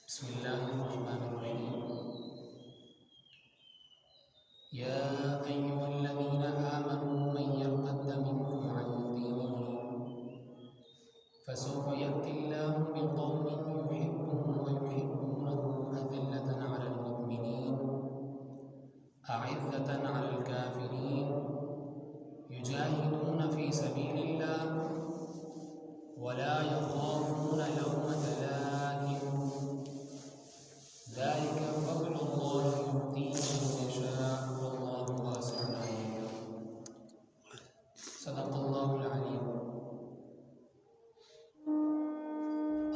बिस्मिल्लाहिर्रहमानिर्रहीम। या अय्युहल्लज़ीना आमनू मन यर्तद्द मिनकुम अन दीनिही फसौफ़ यअतिल्लाहु बिक़ौमिन युहिब्बुहुम व युहिब्बूनहु अज़िल्लतन अलल मुमिनीन अ'iज़्ज़तन अलल काफ़िरीन युजाहिदून फ़ी सबीलिल्लाह वला यख़ाफ़ून लawमता लाइम ज़ालिका फ़ज़्लुल्लाहि यु'तीहि मन यशा वल्लाहु वासि'उन अलीम। सदक़ल्लाहुल अज़ीम।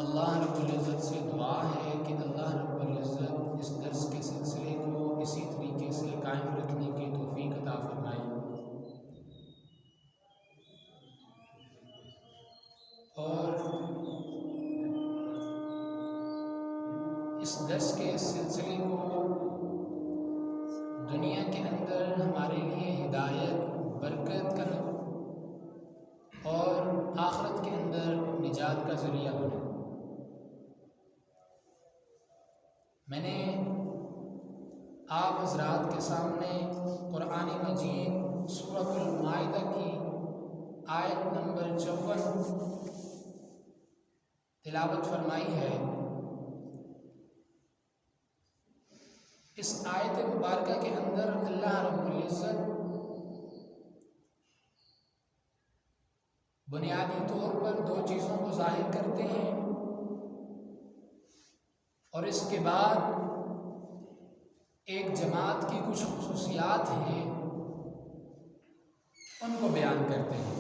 अल्लाह रब्बुल इज़्ज़त से दुआ है कि अल्लाह रब्बुल इज़्ज़त इस दर्स के सिलसिले को इसी तरीके से कायम रखने की तौफ़ीक़ अता फ़रमाए और इस दर्स के सिलसिले को दुनिया के अंदर हमारे लिए हिदायत, बरकत का और आखिरत के अंदर निजात का ज़रिया बने। मैंने आप हज़रात के सामने कुरान मजीद सूरतुल माइदा की आयत नंबर 54 तिलावत फरमाई है। इस आयत मुबारका के अंदर अल्लाह रब्बुल इज़्ज़त बुनियादी तौर पर दो चीज़ों को ज़ाहिर करते हैं और इसके बाद एक जमात की कुछ खुसूसियात हैं उनको बयान करते हैं।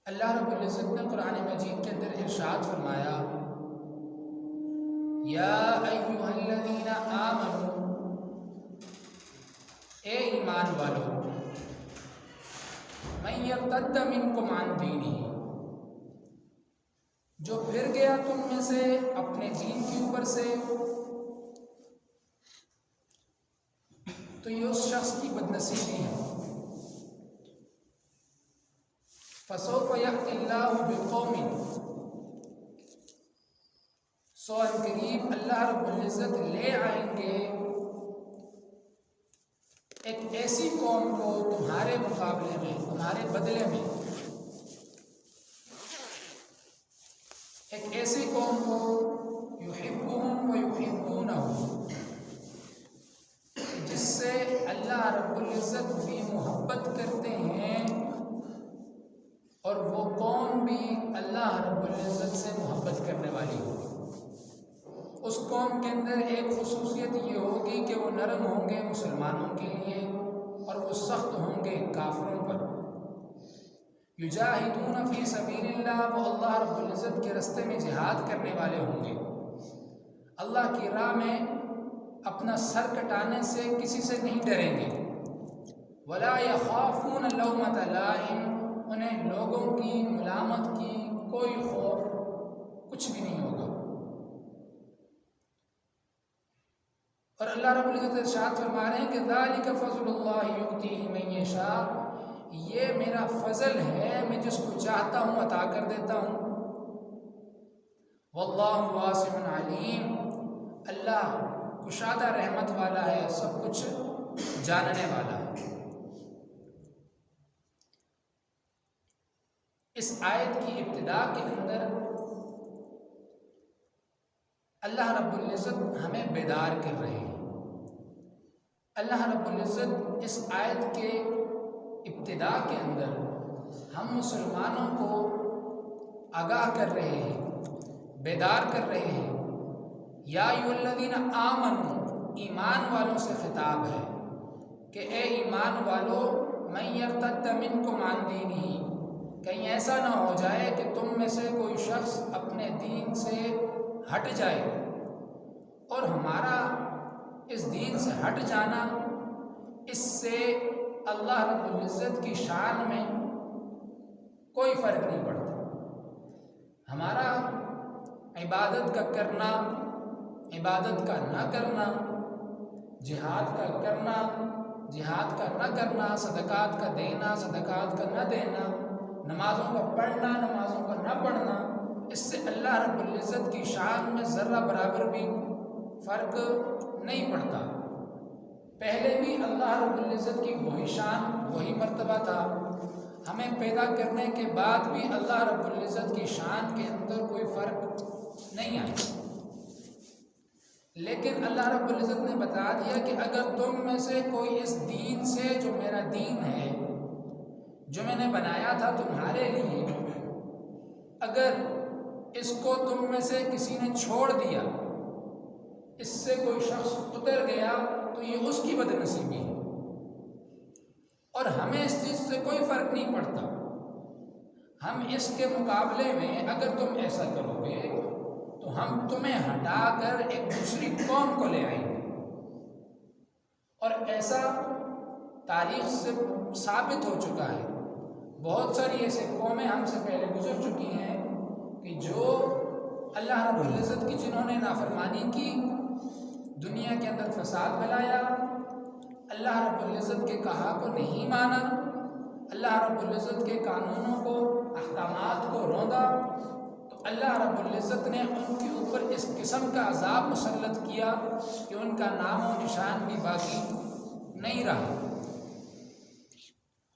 अल्लाह रब्बुल इज़्ज़त ने कुरान मजीद के अंदर इरशाद फरमाया, या अय्युहल्लज़ीना आमनू, ए ईमान वालों, मन यर्तद्द मिनकुम अन दीनिही, जो फिर गया तुम में से अपने दीन के ऊपर से, तो ये उस शख्स की बदनसीबी है। फसौफ़ यअतिल्लाहु बिक़ौमिन, सो अनक़रीब अल्लाह रब्बुल इज़्ज़त ले आएंगे एक ऐसी कौम को तुम्हारे मुकाबले में, तुम्हारे बदले में, एक ऐसी कौम को युहिब्बुहुम व युहिब्बूनहु, जिससे अल्लाह रब्बुल इज़्ज़त भी मोहब्बत करते हैं और वो कौम भी अल्लाह रब्बुल इज़्ज़त से मोहब्बत करने वाली होगी। उस कौम के अंदर एक खुसूसियत ये होगी कि वो नरम होंगे मुसलमानों के लिए और वो सख्त होंगे काफिरों पर। युजाहिदून फ़ी सबीलिल्लाह, वो अल्लाह रब्बुल इज़्ज़त के रास्ते में जिहाद करने वाले होंगे। अल्लाह की राह में अपना सर कटाने से किसी से नहीं डरेंगे। वला यख़ाफ़ून लawमता लाइम, उन्हें लोगों की मुलामत की कोई खौफ कुछ भी नहीं होगा। और अल्लाह रब्बुल इज़्ज़त इरशाद फरमा रहे हैं कि ज़ालिका फ़ज़्लुल्लाहि यु'तीहि मन यशा, ये मेरा फजल है, मैं जिसको चाहता हूँ अता कर देता हूँ। वल्लाहु वासि'उन अलीम, अल्लाह कुशादा रहमत वाला है, सब कुछ जानने वाला है। इस आयत की इब्तिदा के अंदर अल्लाह रब्बुल इज़्ज़त हमें बेदार कर रहे हैं। अल्लाह रब्बुल इज़्ज़त इस आयत के इब्तिदा के अंदर हम मुसलमानों को आगाह कर रहे हैं, बेदार कर रहे हैं। या अय्युहल्लज़ीना आमनू, ईमान वालों से खिताब है कि ए ईमान वालों, मन यर्तद्द मिनकुम अन दीनिही, कहीं ऐसा ना हो जाए कि तुम में से कोई शख्स अपने दीन से हट जाए और हमारा इस दीन से हट जाना, इससे अल्लाह रब्बुल इज़्ज़त की शान में कोई फ़र्क नहीं पड़ता। हमारा इबादत का करना, इबादत का ना करना, जिहाद का करना, जिहाद का ना करना, सदक़ात का देना, सदक़ात का ना देना, नमाज़ों का पढ़ना, नमाज़ों का न पढ़ना, इससे अल्लाह रब्बुल इज़्ज़त की शान में ज़र्रा बराबर भी फ़र्क नहीं पड़ता। पहले भी अल्लाह रब्बुल इज़्ज़त की वही शान, वही मर्तबा था। हमें पैदा करने के बाद भी अल्लाह रब्बुल इज़्ज़त की शान के अंदर कोई फ़र्क नहीं आया। लेकिन अल्लाह रब्बुल इज़्ज़त ने बता दिया कि अगर तुम में से कोई इस दीन से, जो मेरा दीन है, जो मैंने बनाया था तुम्हारे लिए, अगर इसको तुम में से किसी ने छोड़ दिया, इससे कोई शख्स उतर गया, तो ये उसकी बदनसीबी है और हमें इस चीज़ से कोई फ़र्क नहीं पड़ता। हम इसके मुकाबले में अगर तुम ऐसा करोगे तो हम तुम्हें हटाकर एक दूसरी कौम को ले आएंगे। और ऐसा तारीख से साबित हो चुका है। बहुत सारी ऐसे कौमें हमसे पहले गुजर चुकी हैं कि जो अल्लाह रब्बुल इज़्ज़त की जिन्होंने नाफरमानी की, दुनिया के अंदर फसाद फैलाया, अल्लाह रब्बुल इज़्ज़त के कहा को नहीं माना, अल्लाह रब्बुल इज़्ज़त के कानूनों को, अहकामात को रौंदा, तो अल्लाह रब्बुल इज़्ज़त ने उनके ऊपर इस किस्म का अज़ाब मुसल्लत किया कि उनका नाम और निशान भी बाकी नहीं रहा।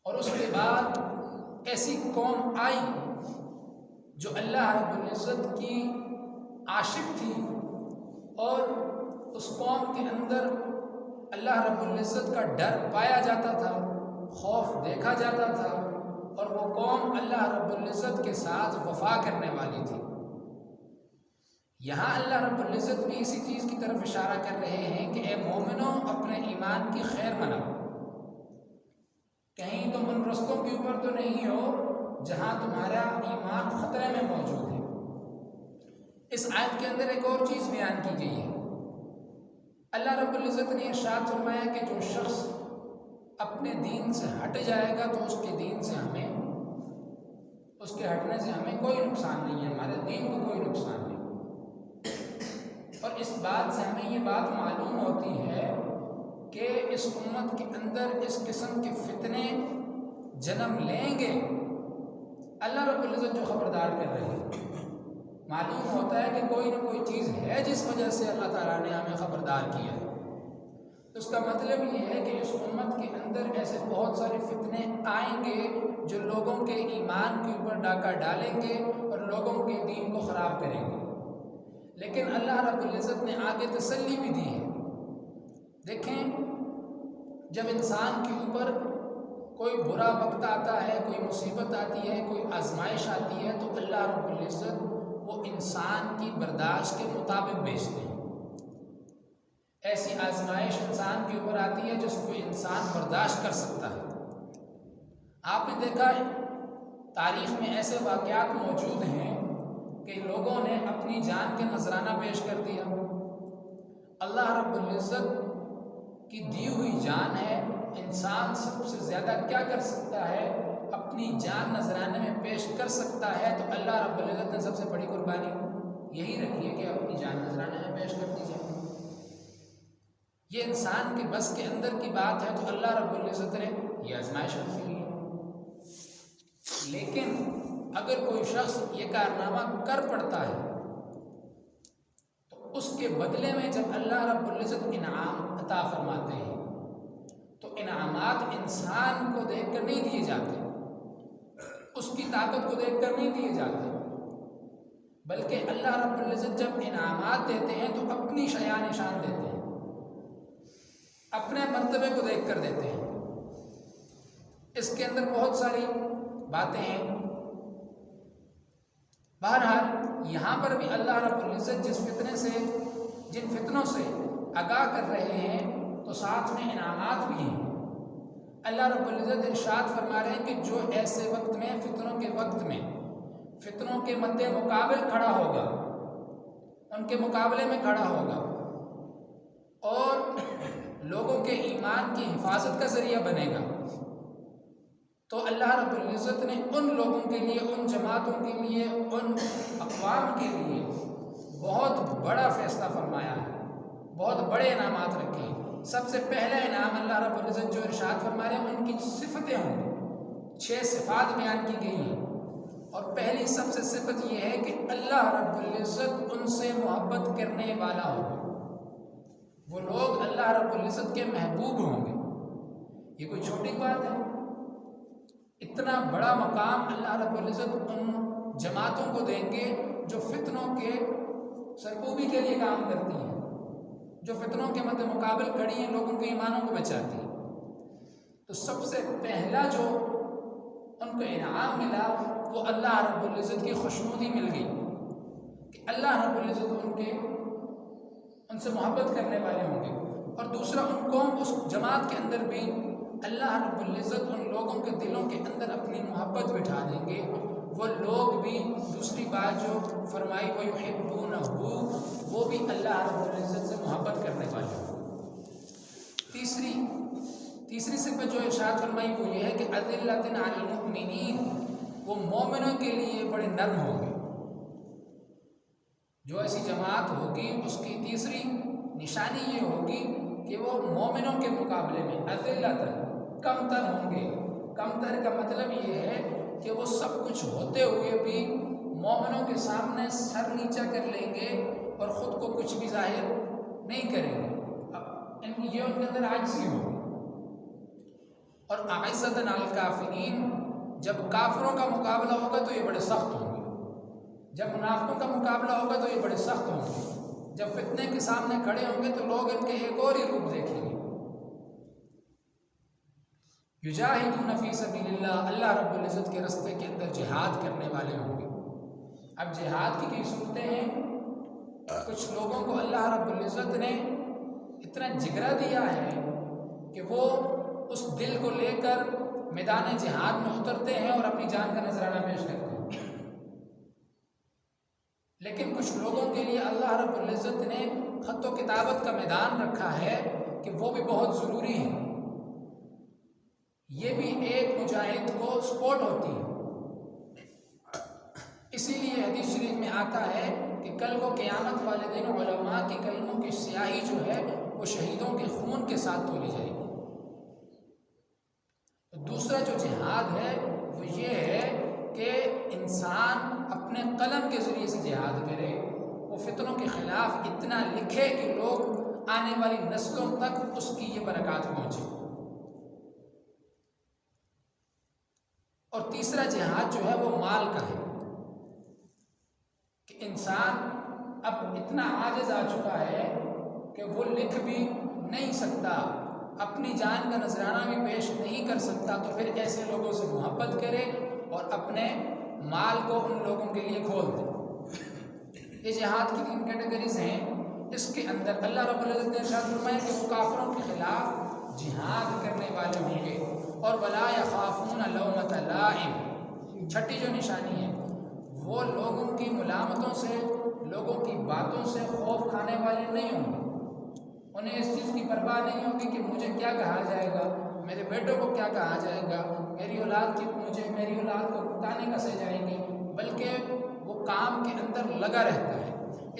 और उसके बाद ऐसी कौम आई जो अल्लाह रब्बुल इज़्ज़त की आशिक थी और उस कौम के अंदर अल्लाह रब्बुल इज़्ज़त का डर पाया जाता था, खौफ देखा जाता था, और वो कौम अल्लाह रब्बुल इज़्ज़त के साथ वफा करने वाली थी। यहाँ अल्लाह रब्बुल इज़्ज़त भी इसी चीज़ की तरफ इशारा कर रहे हैं कि ए मोमिनों, अपने ईमान की खैर मनाओ। कहीं तुम उन रस्तों के ऊपर तो नहीं हो जहाँ तुम्हारा ईमान ख़तरे में मौजूद है। इस आयत के अंदर एक और चीज़ बयान की गई है। अल्लाह रब्बुल इज़्ज़त ने इरशाद फरमाया कि जो शख्स अपने दीन से हट जाएगा तो उसके दीन से हमें, उसके हटने से हमें कोई नुकसान नहीं है, हमारे दीन को कोई नुकसान नहीं। और इस बात से हमें ये बात मालूम होती है कि इस उम्मत के अंदर इस किस्म के फितने जन्म लेंगे। अल्लाह रब्बुल इज़्ज़त जो ख़बरदार कर रहे हैं, मालूम होता है कि कोई ना कोई चीज़ है जिस वजह से अल्लाह ताला ने हमें ख़बरदार किया है। तो उसका मतलब ये है कि इस उम्मत के अंदर ऐसे बहुत सारे फितने आएंगे जो लोगों के ईमान के ऊपर डाका डालेंगे और लोगों के दीन को ख़राब करेंगे। लेकिन अल्लाह रब्बुल इज़्ज़त ने आगे तसल्ली भी दी है। देखें, जब इंसान के ऊपर कोई बुरा वक्त आता है, कोई मुसीबत आती है, कोई आजमाइश आती है, तो अल्लाह रब्बुल इज़्ज़त वो इंसान की बर्दाश्त के मुताबिक भेजते हैं। ऐसी आजमाइश इंसान के ऊपर आती है जिसको इंसान बर्दाश्त कर सकता है। आपने देखा है तारीख़ में ऐसे वाक़यात मौजूद हैं कि लोगों ने अपनी जान के नजराना पेश कर दिया। अल्लाह रब्बुल इज़्ज़त की दी हुई जान है, इंसान सबसे ज़्यादा क्या कर सकता है, अपनी जान नजराने में पेश कर सकता है। तो अल्लाह रब्बुल इज़्ज़त ने सबसे बड़ी कुर्बानी यही रखी है कि अपनी जान नजराने में पेश कर दी जाए। ये इंसान के बस के अंदर की बात है, तो अल्लाह रब्बुल इज़्ज़त ने यह आजमाइश रखी है। लेकिन अगर कोई शख्स ये कारनामा कर पड़ता है तो उसके बदले में जब अल्लाह रब्बुल इज़्ज़त इनाम अता फरमाते हैं तो इनामात इंसान को देखकर नहीं दिए जाते, उसकी ताकत को देखकर नहीं दिए जाते, बल्कि अल्लाह रब्बुल इज़्ज़त जब इनामात देते हैं तो अपनी शया निशान देते हैं, अपने मर्तबे को देखकर देते हैं। इसके अंदर बहुत सारी बातें हैं। बहरहाल यहाँ पर भी अल्लाह रब्बुल इज़्ज़त जिन फितनों से आगाह कर रहे हैं तो साथ में इनामात भी हैं। अल्लाह रब्बुल इज़्ज़त इरशाद फरमा रहे हैं कि जो ऐसे वक्त में, फितनों के वक्त में, फितनों के मद्दे मुकाबिल खड़ा होगा, उनके मुकाबले में खड़ा होगा और लोगों के ईमान की हिफाजत का ज़रिया बनेगा, तो अल्लाह रब्बुल इज़्ज़त ने उन लोगों के लिए, उन जमातों के लिए, उन अक़वाम के लिए बहुत बड़ा फ़ैसला फरमाया है, बहुत बड़े इनामात रखे हैं। सबसे पहला इनाम अल्लाह रब्बुल इज़्ज़त जो इरशाद फरमा रहे हैं, उनकी सिफ़तें होंगी, 6 सिफात बयान की गई हैं और पहली सबसे सिफत यह है कि अल्लाह रब्बुल इज़्ज़त उनसे मोहब्बत करने वाला होगा। वो लोग अल्लाह रब्बुल इज़्ज़त के महबूब होंगे। ये कोई छोटी बात है? इतना बड़ा मकाम अल्लाह रब्बुल इज़्ज़त उन जमातों को देंगे जो फितनों के सरकूबी के लिए काम करती हैं, जो फितनों के मद्दे मुकाबल खड़ी हैं, लोगों के ईमानों को बचाती हैं। तो सबसे पहला जो उनको इनाम मिला वो अल्लाह रब्बुल इज़्ज़त की खुशनुदी मिल गई कि अल्लाह रब्बुल इज़्ज़त उनसे मोहब्बत करने वाले होंगे। और दूसरा, उनको उस जमात के अंदर भी अल्लाह रब्बुल इज़्ज़त उन लोगों के दिलों के अंदर अपनी मोहब्बत बिठा देंगे। वो लोग भी, दूसरी बात जो फरमाई वो युहिब्बूनहु, वो भी अल्लाह रब्बुल इज़्ज़त से मोहब्बत करने वाले होंगे। तीसरी सिफत जो इरशाद फरमाई वो ये है कि अज़िल्लतिन अलल मुमिनीन, वो मोमिनों के लिए बड़े नर्म होंगे। जो ऐसी जमात होगी उसकी तीसरी निशानी ये होगी कि वो मोमिनों के मुकाबले में अज़िल्लतन, कमतर होंगे। कमतर का मतलब ये है कि वो सब कुछ होते हुए भी मोमिनों के सामने सर नीचा कर लेंगे और ख़ुद को कुछ भी जाहिर नहीं करेंगे। ये उनके अंदर आजिज़ी होगी। और आइज़तन अलल काफ़िरीन, जब काफिरों का मुकाबला होगा तो ये बड़े सख्त होंगे। जब मुनाफिकों का मुकाबला होगा तो ये बड़े सख्त होंगे। जब फितने के सामने खड़े होंगे तो लोग इनके एक और ही रूप देखेंगे। युजाहिदून फी सबीलिल्लाह, अल्लाह रब्बुल इज़्ज़त के रास्ते के अंदर जिहाद करने वाले होंगे। अब जिहाद की कई सूरतें हैं। कुछ लोगों को अल्लाह रब्बुल इज़्ज़त ने इतना जिगरा दिया है कि वो उस दिल को लेकर मैदान जिहाद में उतरते हैं और अपनी जान का नजराना पेश करते हैं। लेकिन कुछ लोगों के लिए अल्लाह रब्बुल इज़्ज़त ने खत व किताबत का मैदान रखा है कि वो भी बहुत ज़रूरी है। ये भी एक मुजाहिद को सपोर्ट होती है। इसीलिए हदीस शरीफ में आता है कि कल को क़यामत वाले दिन उलमा के कलमों की स्याही जो है वो शहीदों के खून के साथ तोली जाएगी। दूसरा जो जिहाद है वो ये है कि इंसान अपने कलम के ज़रिए से जिहाद करे, वो फितनों के ख़िलाफ़ इतना लिखे कि लोग आने वाली नस्लों तक उसकी ये बरक़ात पहुँचे। और तीसरा जिहाद जो है वो माल का है कि इंसान अब इतना आजिज़ आ चुका है कि वो लिख भी नहीं सकता, अपनी जान का नजराना भी पेश नहीं कर सकता, तो फिर ऐसे लोगों से मोहब्बत करे और अपने माल को उन लोगों के लिए खोल दे। ये जिहाद की 3 कैटेगरीज हैं। इसके अंदर अल्लाह रब्बुल इज़्ज़त ने इरशाद फरमाया कि वो काफिरों के खिलाफ जिहाद करने वाले होंगे और वला यख़ाफ़ून लौमत लाइम। छठी जो निशानी है वो लोगों की मुलामतों से, लोगों की बातों से खौफ खाने वाले नहीं होंगे। उन्हें इस चीज़ की परवाह नहीं होगी कि मुझे क्या कहा जाएगा, मेरे बेटों को क्या कहा जाएगा, मेरी औलाद को ताने कसे जाएंगे, बल्कि वो काम के अंदर लगा रहता है।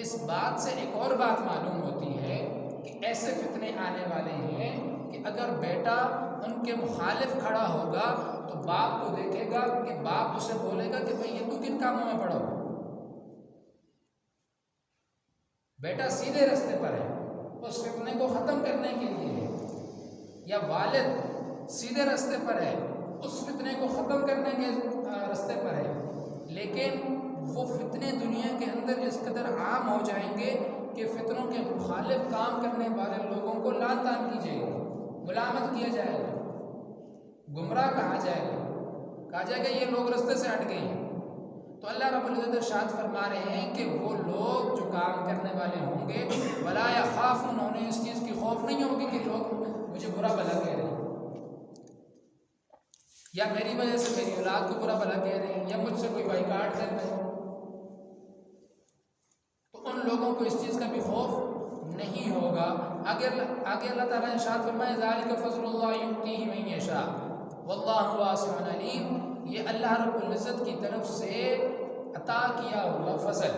इस बात से एक और बात मालूम होती है कि ऐसे फितने आने वाले हैं कि अगर बेटा उनके मुखालिफ खड़ा होगा तो बाप को देखेगा कि बाप उसे बोलेगा कि भाई ये तू किन कामों में पड़ा हो। बेटा सीधे रास्ते पर है, उस फितने को ख़त्म करने के लिए है, या वालिद सीधे रास्ते पर है, उस फितने को ख़त्म करने के रास्ते पर है, लेकिन वो फितने दुनिया के अंदर इस कदर आम हो जाएंगे कि फितनों के मुखालिफ काम करने वाले लोगों को लान तान की जाएगी, मुलामत किया जाएगा, गुमराह कहा जाएगा ये लोग रास्ते से हट गए हैं। तो अल्लाह रब्बुल इज़्ज़त इरशाद फरमा रहे हैं कि वो लोग जो काम करने वाले होंगे वला यख़ाफ़ून, उन्हें इस चीज़ की खौफ नहीं होगी कि लोग मुझे बुरा भला कह रहे हैं, या मेरी वजह से मेरी औलाद को बुरा भला कह रहे हैं, या मुझसे कोई बाइकाट कर रहे हैं। तो उन लोगों को इस चीज़ का भी खौफ नहीं होगा। आगे अल्लाह ताला ने इरशाद फरमाया ज़ालिका फ़ज़्लुल्लाहि युअतीहि मन यशा वल्लाहु वासिउन अलीम। ये अल्लाह रब्बुल इज़्ज़त की तरफ से अता किया हुआ फजल,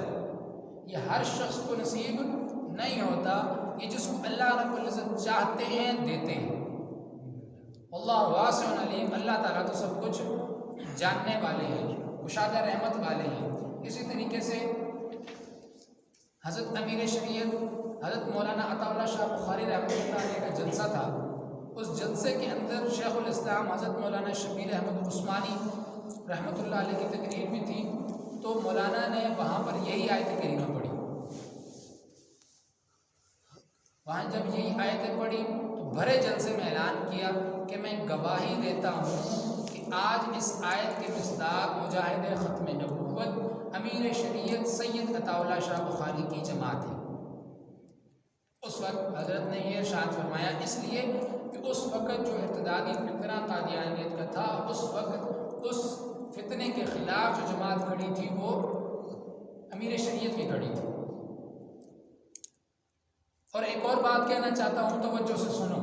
ये हर शख्स को नसीब नहीं होता, ये जिसको अल्लाह रब्बुल इज़्ज़त चाहते हैं देते हैं। अल्लाह वासिउन अलीम, अल्लाह ताला तो सब कुछ जानने वाले हैं, मुशादा रहमत वाले हैं। इसी तरीके से हज़रत अमीर शरीयत हज़रत मौलाना अताउल्लाह शाह बुखारी रहमतुल्लाह अलैह का जलसा था। उस जलसे के अंदर शेखुल इस्लाम हज़रत मौलाना शबीर अहमद उस्मानी रहमतुल्लाह अलैह की तकरीर भी थी। तो मौलाना ने वहाँ पर यही आयत करीमा पढ़ी। वहाँ जब यही आयतें पढ़ी तो भरे जलसे में ऐलान किया कि मैं गवाही देता हूँ कि आज इस आयत के मिस्दाक मुजाहिद ख़त्म नबूवत अमीर शरीयत सैयद अताउल्लाह शाह बुखारी की जमात है। उस वक्त हज़रत ने यह इरशाद फरमाया, इसलिए कि उस वक़्त जो इर्तिदादी फितना कादियानियत का था, उस वक्त उस फितने के ख़िलाफ़ जो जमात खड़ी थी वो अमीर शरीयत की खड़ी थी। और एक और बात कहना चाहता हूँ, तवज्जो से सुनो,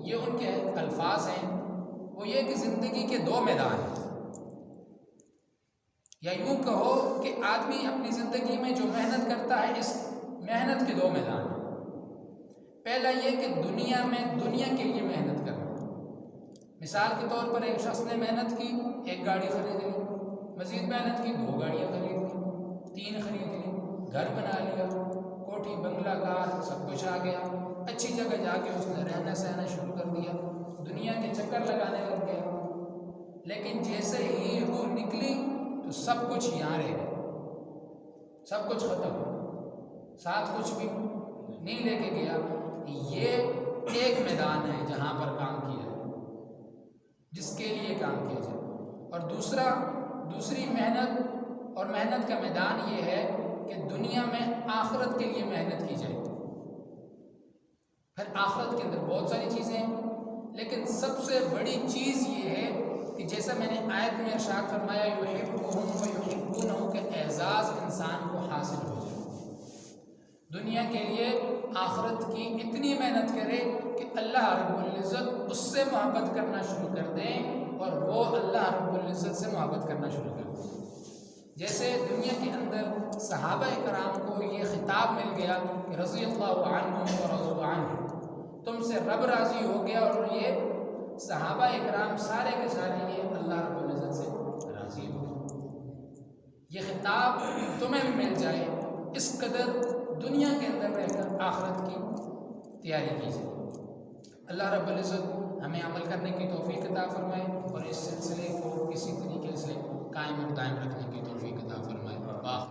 ये उनके अल्फाज हैं। वो ये कि ज़िंदगी के दो मैदान हैं, या यूँ कहो कि आदमी अपनी ज़िंदगी में जो मेहनत करता है, इस मेहनत के दो मैदान हैं। पहला ये कि दुनिया में दुनिया के लिए मेहनत करना। मिसाल के तौर पर एक शख्स ने मेहनत की, एक गाड़ी खरीद ली, मज़ीद मेहनत की, 2 गाड़ियाँ खरीद ली, 3 खरीद ली, घर बना लिया, कोठी बंगला कार सब कुछ आ गया, अच्छी जगह जाके उसने रहना सहना शुरू कर दिया, दुनिया के चक्कर लगाने लग गया। लेकिन जैसे ही वो निकली तो सब कुछ यहाँ रह गया, सब कुछ ख़त्म, साथ कुछ भी नहीं लेके गया। ये एक मैदान है जहाँ पर काम किया जाए, जिसके लिए काम किया जाए। और दूसरी मेहनत और मेहनत का मैदान ये है कि दुनिया में आखिरत के लिए मेहनत की जाए। फिर आखिरत के अंदर बहुत सारी चीज़ें हैं, लेकिन सबसे बड़ी चीज़ ये है कि जैसा मैंने आयत में इरशाद फरमाया, युहिब्बुहुम व युहिब्बूनहु के एजाज़ इंसान को हासिल हो जाए। दुनिया के लिए आखिरत की इतनी मेहनत करे कि अल्लाह रब्बुल इज़्ज़त उससे मोहब्बत करना शुरू कर दें और वो अल्लाह रब्बुल इज़्ज़त से मोहब्बत करना शुरू कर दें। जैसे दुनिया के अंदर सहाबा कराम को ये खिताब मिल गया कि रज़ियल्लाहु अन्हुम व रज़ू अन्हु, तुमसे रब राज़ी हो गया, और ये सहाबा कराम सारे के सारे ये अल्लाह रब्बुल इज़्ज़त से राज़ी हो गए। ये खिताब तुम्हें भी मिल जाए, इस कदर दुनिया के अंदर रहकर आखिरत की तैयारी कीजिए। अल्लाह रब्बुल इज़्ज़त हमें अमल करने की तौफीक अता फरमाए और इस सिलसिले को किसी तरीके से कायम और दायम रखने की तौफीक अता फरमाए।